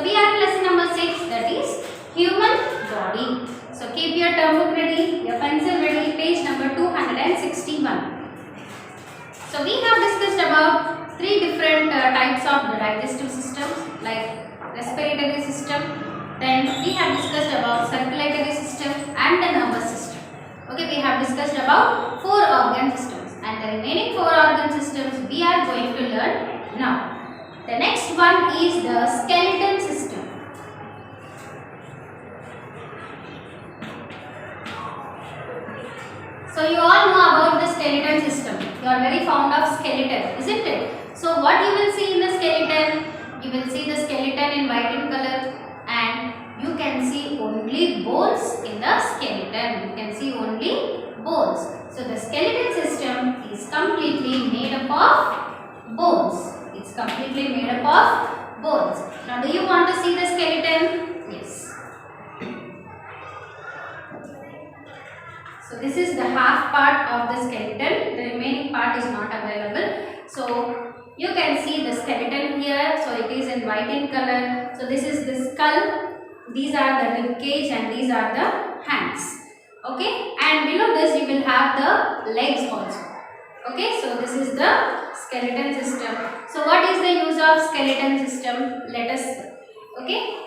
So we have lesson number 6, that is human body. So keep your term book ready, your pencil ready, page number 261. So we have discussed about 3 different types of the digestive systems, like respiratory system. Then we have discussed about circulatory system and the nervous system. Okay, we have discussed about 4 organ systems, and the remaining 4 organ systems we are going to learn now. The next one is the skeleton system. So you all know about the skeleton system. You are very fond of skeleton, isn't it? So what you will see in the skeleton? You will see the skeleton in white in color, and you can see only bones in the skeleton. You can see only bones. So the skeleton system is completely made up of bones. It's completely made up of bones. Now do you want to see the skeleton? Yes. So this is the half part of the skeleton. The remaining part is not available. So you can see the skeleton here. So it is in white in color. So this is the skull. These are the rib cage and these are the hands. Okay. And below this you will have the legs also. Okay. So this is the skeleton system. So what is the use of skeleton system? Let us see. Okay.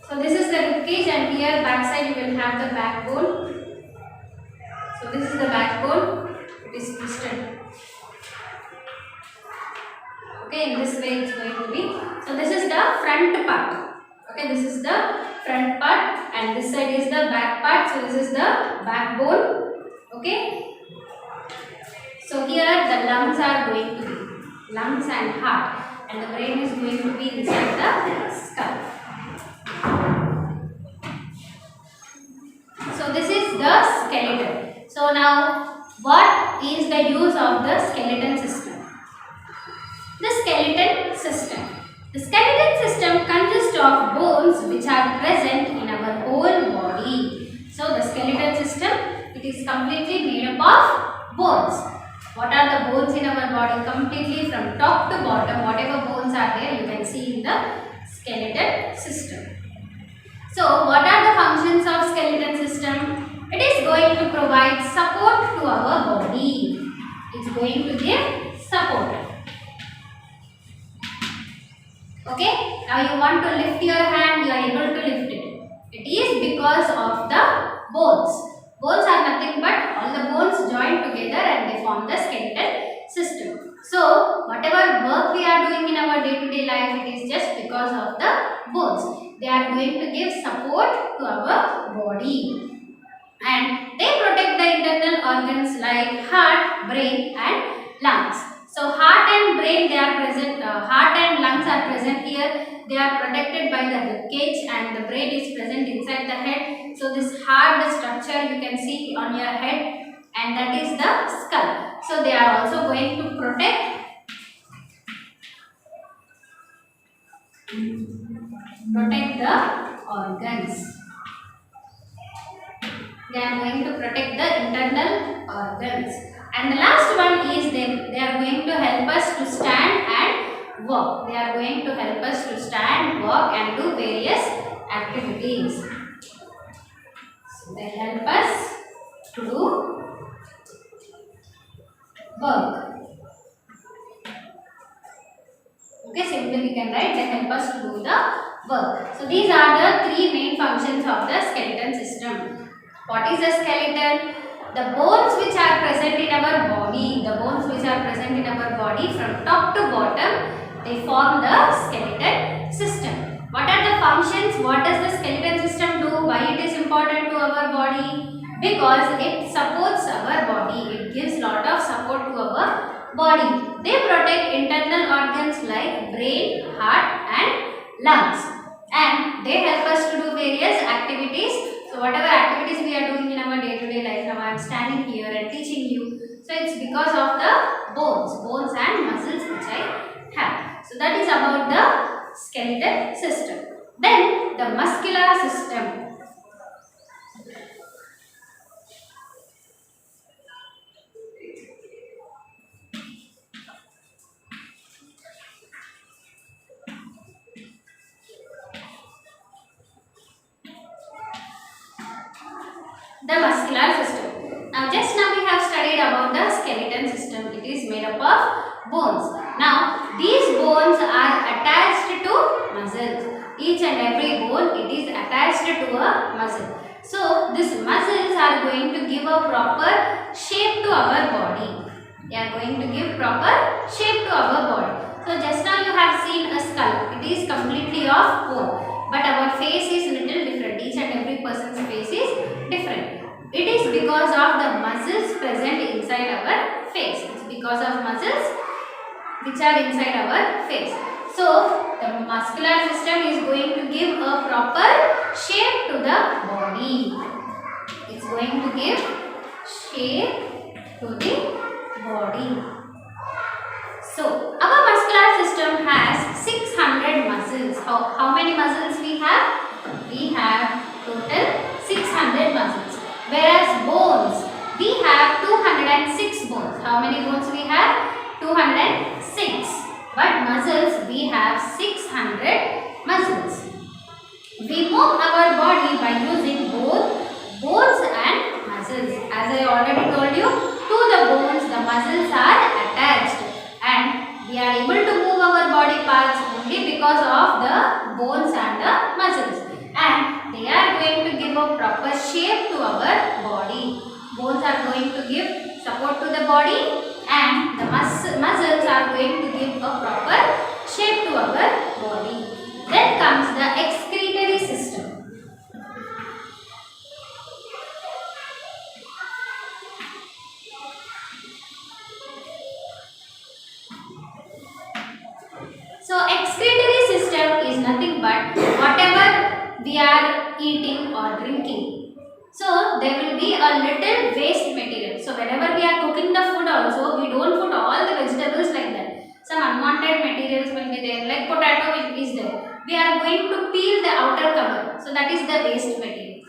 So this is the rib cage, and here backside you will have the backbone. So this is the backbone. It is twisted. Okay, in this way it's going to be. So this is the front part. Okay, this is the front part, and this side is the back part. So this is the backbone. Okay. So here the lungs are going to be lungs and heart, and the brain is going to be inside the skull. So this is the skeleton. So now what is the use of the skeleton system? The skeleton system. The skeleton system consists of bones which are present in our whole body. So the skeleton system, it is completely made up of bones. What are the bones in our body? Completely from top to bottom, whatever bones are there, you can see in the skeleton system. So what are the functions of skeleton system? It is going to provide support to our body. It is going to give support. Okay, now you want to lift your hand, you are able to lift it. It is because of the bones. Bones are nothing but all the bones joined together and they form the skeleton system. So, whatever work we are doing in our day-to-day life, it is just because of the bones. They are going to give support to our body. And they protect the internal organs like heart, brain and lungs. So heart and brain, they are present, heart and lungs are present here. They are protected by the rib cage, and the brain is present inside the head. So this hard structure you can see on your head, and that is the skull. So they are also going to protect the organs. They are going to protect the internal organs. And the last one is they are going to help us to stand and walk. They are going to help us to stand, walk and do various activities. So they help us to do work. Okay, simply we can write they help us to do the work. So these are the 3 main functions of the skeleton system. What is the skeleton? The bones which are present in our body, from top to bottom, they form the skeleton system. What are the functions? What does the skeleton system do? Why it is important to our body? Because it supports our body. It gives lot of support to our body. They protect internal organs like brain, heart and lungs. And they help us to do various activities. So whatever activities we are doing in our day-to-day life, now I am standing here and teaching you. So it's because of the bones and muscles which I have. So that is about the skeleton system. Then the muscular system. the muscular system. Now just now we have studied about the skeleton system. It is made up of bones. Now these bones are attached to muscles. Each and every bone, it is attached to a muscle. So these muscles are going to give a proper shape to our body. They are going to give proper shape to our body. So just now you have seen a skull. It is completely of bone. But our face is little different. Each and every person's face is different. It is because of the muscles present inside our face. It's because of muscles which are inside our face. So the muscular system is going to give a proper shape to the body. It's going to give shape to the body. So our muscular system has 600 muscles. How many muscles we have? We have total 600 muscles. Whereas bones, we have 206 bones. How many bones we have? 206. But muscles, we have 600 muscles. We move our body by using both bones and muscles. As I already told you, to the bones, the muscles are attached. And we are able to move our body parts only because of the bones and the muscles. And they are going to give a proper shape to our body. Bones are going to give support to the body and the muscles are going to give a proper shape to our body. Then comes the excretory system. So excretory system is nothing but whatever we are eating or drinking. So there will be a little waste material. So whenever we are cooking the food also, we don't put all the vegetables like that. Some unwanted materials will be there, like potato is there. We are going to peel the outer cover. So that is the waste material.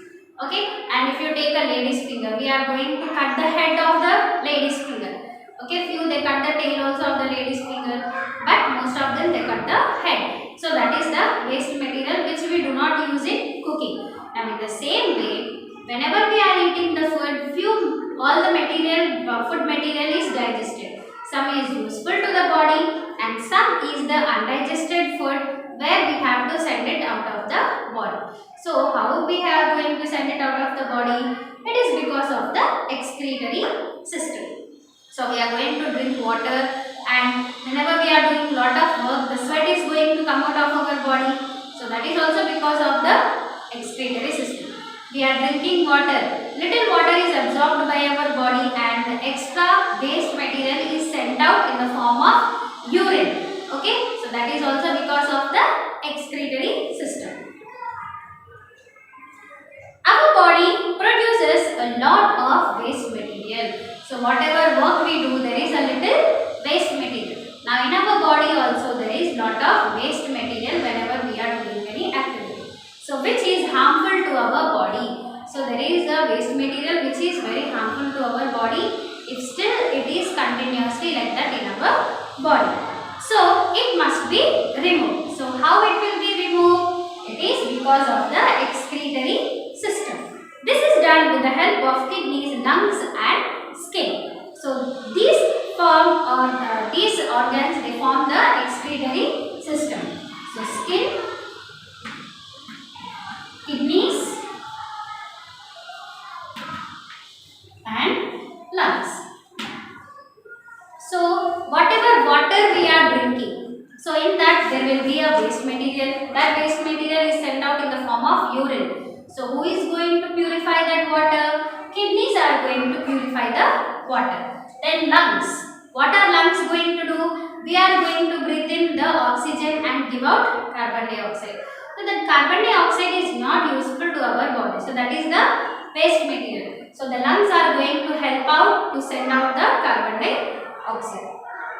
Okay, and if you take a lady's finger, we are going to cut the head of the lady's finger. Okay, few they cut the tail also of the lady's finger, but most of them they cut the head. So that is the waste material which we do not use in cooking. Now in the same way, whenever we are eating the food, all the material, food material is digested. Some is useful to the body and some is the undigested food where we have to send it out of the body. So how we are going to send it out of the body? It is because of the excretory system. So we are going to drink water and whenever we are doing lot of work, the sweat is going to come out of our body. So that is also because of the excretory system. We are drinking water. Little water is absorbed by our body and the extra waste material is sent out in the form of urine. Okay, so that is also because of the excretory system. Our body produces a lot of waste material. So whatever work we do, there is a little waste material. Now in our body also there is lot of waste material whenever we are doing any activity. So which is harmful to our body. So there is a waste material which is very harmful to our body if still it is continuously like that in our body. So it must be removed. So how it will be removed? It is because of the excretory system. This is done with the help of kidneys, lungs and skin. So these organs, they form the excretory system. So skin, kidneys and lungs. So whatever water we are drinking, so in that there will be a waste material. That waste material is sent out in the form of urine. So who is going to purify that water? Kidneys are going to purify the water. Then lungs. What are lungs going to do? We are going to breathe in the oxygen and give out carbon dioxide. So that carbon dioxide is not useful to our body. So that is the waste material. So the lungs are going to help out to send out the carbon dioxide.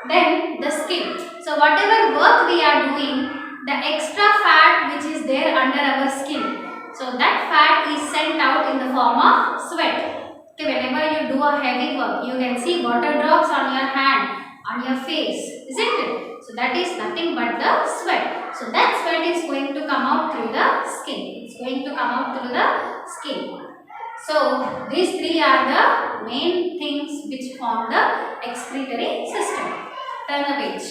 Then the skin. So whatever work we are doing, the extra fat which is there under our skin, so that fat is sent out in the form of sweat. Okay, whenever you do a heavy work, you can see water drops on your hand, on your face, isn't it? So that is nothing but the sweat. So that sweat is going to come out through the skin. It's going to come out through the skin. So these three are the main things which form the excretory system. Turn the page.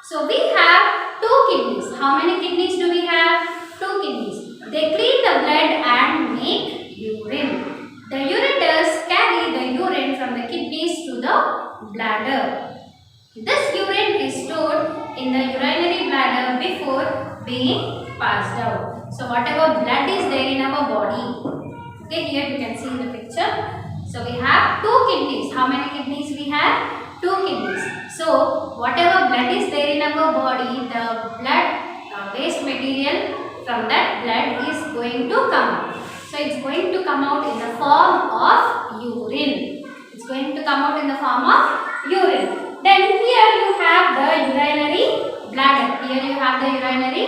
So we have two kidneys. How many kidneys do we have? Two kidneys. They clean the blood and make urine. The ureters carry the urine from the kidneys to the bladder. This urine is stored in the urinary bladder before being passed out. So whatever blood is there in our body. Okay, here you can see in the picture. So we have two kidneys. How many kidneys we have? Two kidneys. So whatever blood is there in our body, the blood waste material from that blood is going to come out. So it's going to come out in the form of urine. It's going to come out in the form of urine. Then here you have the urinary bladder. Here you have the urinary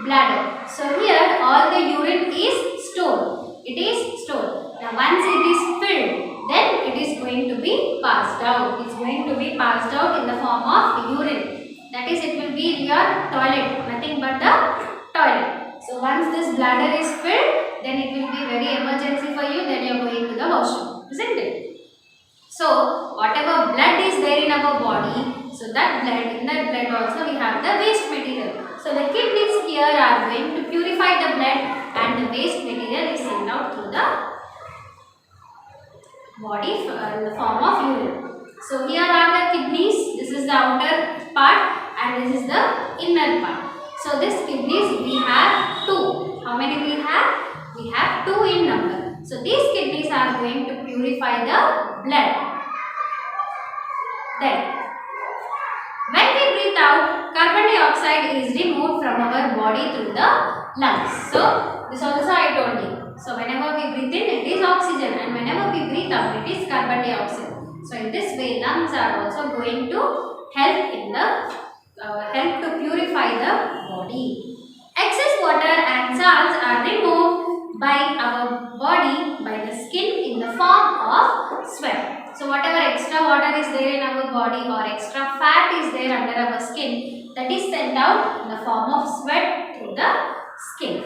bladder. So here all the urine is stored. It is stored. Now once it is filled, then it is going to be passed out. It is going to be passed out in the form of urine. That is, it will be in your toilet. Nothing but the toilet. So once this bladder is filled, then it will be very emergency for you. Then you are going to the washroom, isn't it? So whatever blood is there in our body, so that blood, in that blood also we have the waste material. So the kidneys here are going to purify the blood and the waste material is sent out through the body in the form of urine. So here are the kidneys. This is the outer part and this is the inner part. So this kidneys we have two. How many we have? We have two in number. So these kidneys are going to purify the blood. Then when we breathe out, carbon dioxide is removed from our body through the lungs. So this also I told you. So whenever we breathe in, it is oxygen, and whenever we breathe out, it is carbon dioxide. So in this way, lungs are also going to help in the help to purify the body. Excess water and salts are removed by our body by the skin in the form of sweat. So whatever extra water is there in our body or extra fat is there under our skin, that is sent out in the form of sweat through the skin.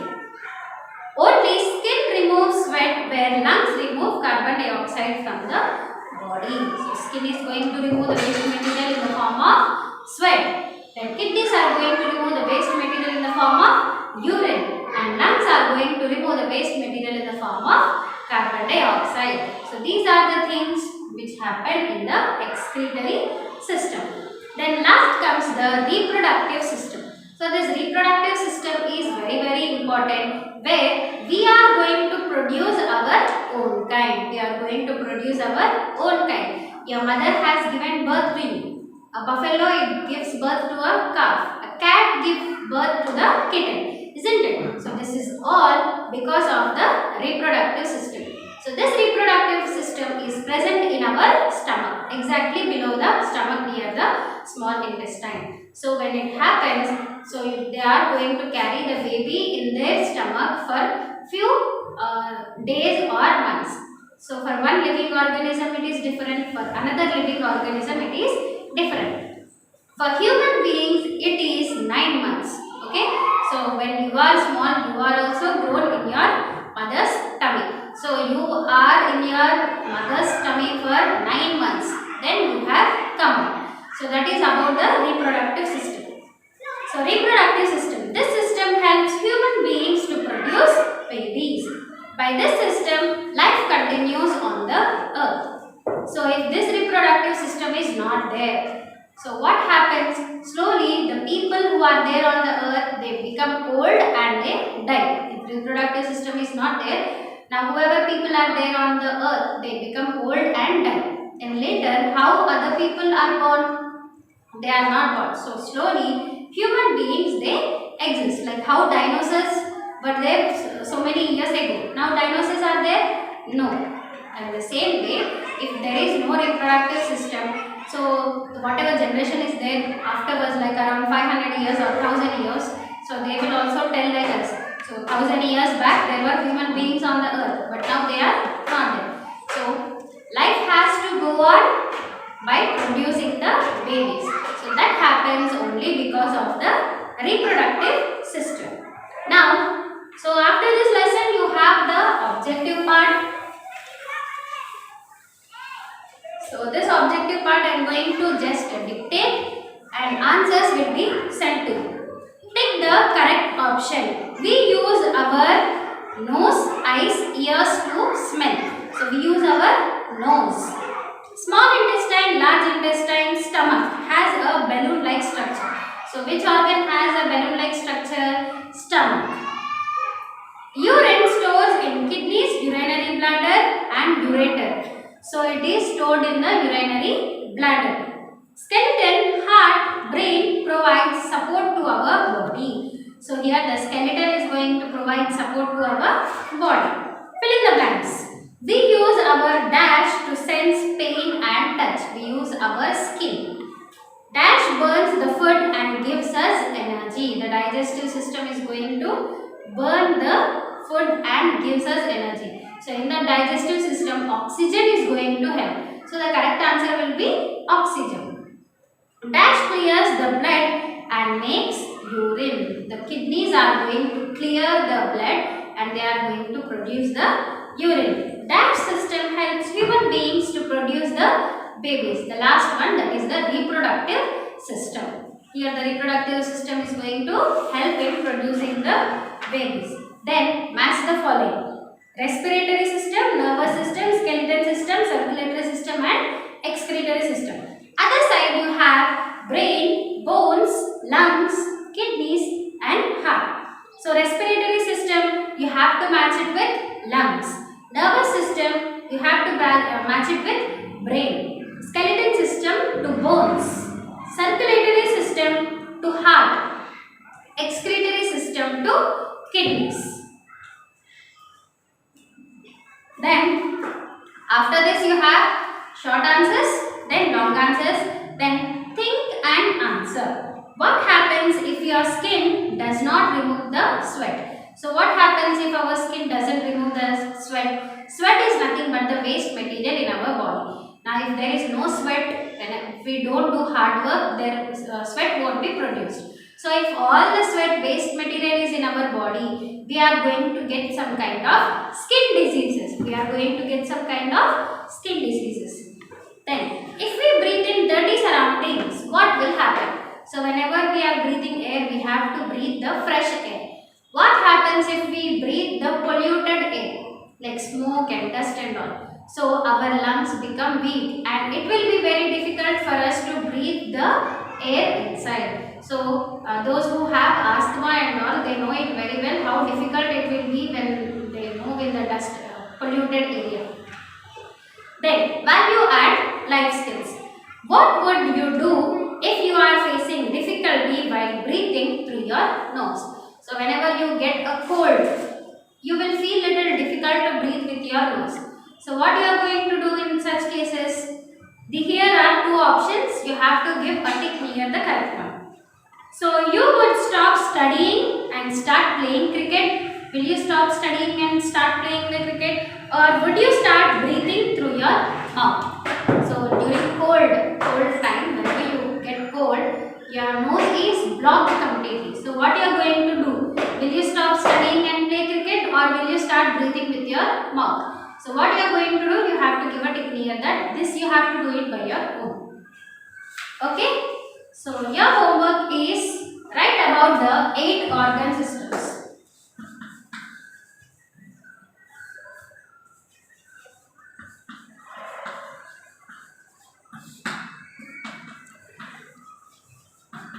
Only skin removes sweat where lungs remove carbon dioxide from the body. So skin is going to remove the waste material in the form of sweat. Then kidneys are going to remove the waste material in the form of urine, and lungs are going to remove the waste material in the form of carbon dioxide. So these are the things which happen in the excretory system. Then last comes the reproductive system. So this reproductive system is very important, where we are going to produce our own kind. We are going to produce our own kind. Your mother has given birth to you. A buffalo, it gives birth to a calf. A cat gives birth to the kitten, isn't it? So this is all because of the reproductive system. So this reproductive system is present in our stomach, exactly below the stomach near the small intestine. So when it happens, so they are going to carry the baby in their stomach for few days or months. So for one living organism it is different, for another living organism it is different. For human beings it is 9 months. Okay. So when you are small, you are also grown in your mother's tummy. So you are in your mother's tummy for 9 months. Then you have come out. So that is about the reproductive system. So reproductive system. This system helps human beings to produce babies. By this system, life continues on the earth. So if this reproductive system is not there, so what happens? Slowly the people who are there on the earth, they become old and they die. If reproductive system is not there, now whoever people are there on the earth, they become old and die. And later, how other people are born? They are not born. So slowly human beings, they exist. Like how dinosaurs were there so many years ago. Now dinosaurs are there? No. And the same way, if there is no reproductive system, so whatever generation is there afterwards, like around 500 years or 1000 years, so they will also tell like us. So 1000 years back there were human beings on the earth, but now they are not there. So life has to go on by producing the babies. So that happens only because of the reproductive system. Now, so after this lesson you have the objective part So this objective part I am going to just dictate and answers will be sent to you. Pick the correct option. We use our nose, eyes, ears to smell. So we use our nose. Small intestine, large intestine, stomach has a balloon-like structure. So which organ has a balloon-like structure? Stomach. Urine stores in kidneys, urinary bladder and ureter. So it is stored in the urinary bladder. Skeleton, heart, brain provides support to our body. So here the skeleton is going to provide support to our body. Fill in the blanks. We use our dash to sense pain and touch. We use our skin. Dash burns the food and gives us energy. The digestive system is going to burn the food and gives us energy. So in the digestive system, oxygen is going to help. So the correct answer will be oxygen. Dash clears the blood and makes urine. The kidneys are going to clear the blood and they are going to produce the urine. Dash system helps human beings to produce the babies. The last one, that is the reproductive system. Here the reproductive system is going to help in producing the babies. Then match the following: respiratory system, nervous system, skeleton system, circulatory system and excretory system. Other side you have brain, bones, lungs, kidneys and heart. So respiratory system you have to match it with lungs. Nervous system you have to match it with brain. Skeleton system to bones. Circulatory system to heart. Excretory system to kidneys. Then after this you have short answers, then long answers, then think and answer. What happens if your skin does not remove the sweat? So what happens if our skin doesn't remove the sweat? Sweat is nothing but the waste material in our body. Now if there is no sweat, then if we don't do hard work, sweat won't be produced. So if all the sweat waste material is in our body, we are going to get some kind of skin diseases. Then if we breathe in dirty surroundings, what will happen? So whenever we are breathing air, we have to breathe the fresh air. What happens if we breathe the polluted air, like smoke and dust and all? So our lungs become weak and it will be very difficult for us to breathe the air inside. So those who have asthma and all, they know it very well how difficult it will be when they move in the dust polluted area. Then value add life skills. What would you do if you are facing difficulty while breathing through your nose? So whenever you get a cold, you will feel little difficult to breathe with your nose. So what you are going to do in such cases? Here are two options. You have to give a tick near the correct one. So you would stop studying and start playing cricket. Will you stop studying and start playing the cricket? Or would you start breathing through your mouth? So during cold time, whenever you get cold, your nose is blocked completely. So what you are going to do? Will you stop studying and play cricket or will you start breathing with your mouth? So what you are going to do? You have to give a tick near that. This you have to do it by your own. Okay? So your homework is write about the 8 organ systems.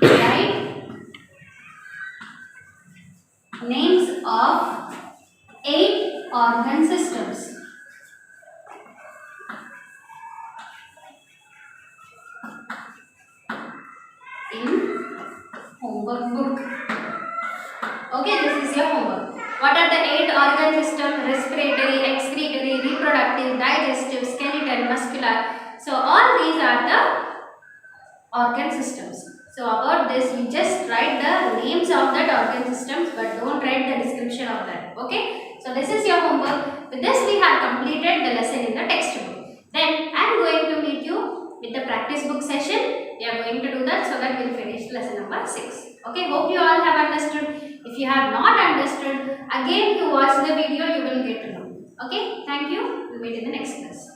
Write names of 8 organ systems. In homework book. Okay, this is your homework. What are the 8 organ systems? Respiratory, excretory, reproductive, digestive, skeleton, muscular. So all these are the organ systems. So about this, you just write the names of that organ systems, but don't write the description of that. Okay. So this is your homework. With this, we have completed the lesson in the textbook. Then I am going to meet you with the practice book session. We are going to do that so that we will finish lesson number 6. Okay. Hope you all have understood. If you have not understood, again you watch the video, you will get to know. Okay. Thank you. We will meet in the next class.